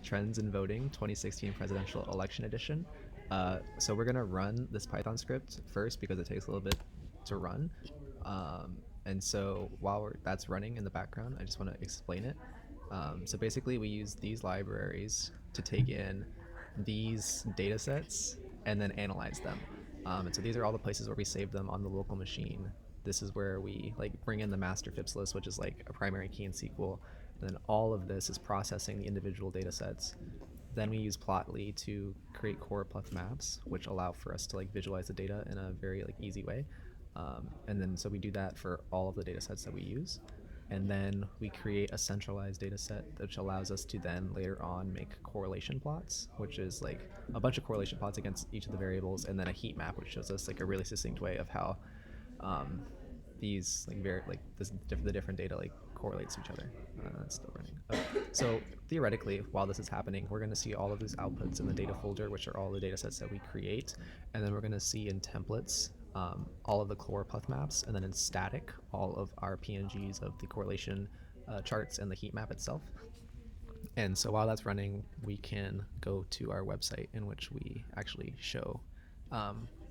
Trends in Voting 2016 Presidential Election Edition. So we're gonna run this Python script first because it takes a little bit to run. And so while that's running in the background, I just want to explain it. So basically, we use these libraries to take in these data sets and then analyze them. And so these are all the places where we save them on the local machine. This is where we like bring in the master FIPS list, which is like a primary key in SQL. And then all of this is processing the individual data sets. Then we use Plotly to create choropleth maps, which allow for us to like visualize the data in a very like easy way. And then so we do that for all of the data sets that we use. And then we create a centralized data set which allows us to then later on make correlation plots, which is like a bunch of correlation plots against each of the variables, and then a heat map, which shows us like a really succinct way of how these the different data like correlates to each other. That's still running. Okay. So theoretically, while this is happening, we're going to see all of these outputs in the data folder, which are all the data sets that we create, and then we're going to see in templates all of the choropleth maps, and then in static all of our PNGs of the correlation charts and the heat map itself. And so while that's running, we can go to our website in which we actually show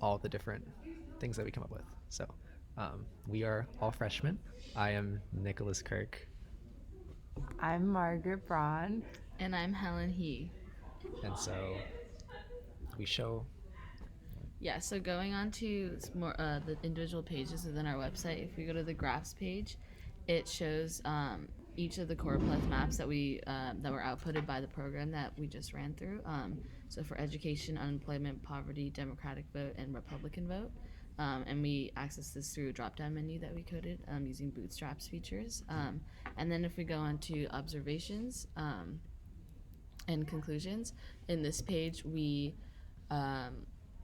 all the different things that we come up with. So we are all freshmen. I am Nicholas Kirk. I'm Margaret Braun. And I'm Helen He. And so we show. Yeah, so going on to more the individual pages within our website, if we go to the graphs page, it shows each of the choropleth maps that were outputted by the program that we just ran through. So for education, unemployment, poverty, Democratic vote, and Republican vote. And we access this through a drop-down menu that we coded using Bootstrap's features. And then if we go on to observations and conclusions, in this page we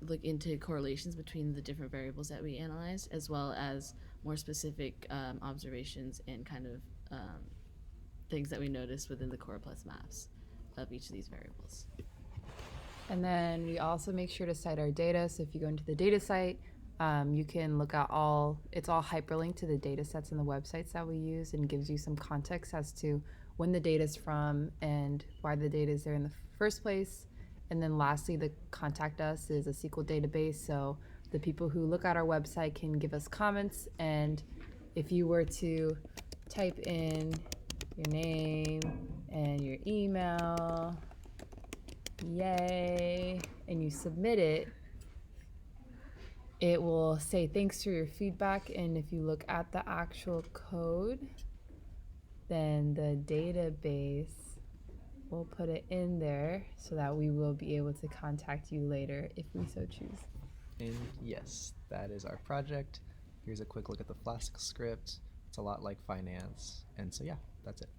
look into correlations between the different variables that we analyzed, as well as more specific observations and kind of things that we noticed within the choropleth maps of each of these variables. And then we also make sure to cite our data. So if you go into the data site, you can look at it's all hyperlinked to the data sets and the websites that we use, and gives you some context as to when the data is from and why the data is there in the first place. And then lastly, the contact us is a SQL database. So the people who look at our website can give us comments. And if you were to type in your name and your email, yay, and you submit it, it will say thanks for your feedback. And if you look at the actual code, then the database will put it in there so that we will be able to contact you later if we so choose. And yes, that is our project. Here's a quick look at the Flask script. It's a lot like finance. And so yeah, that's it.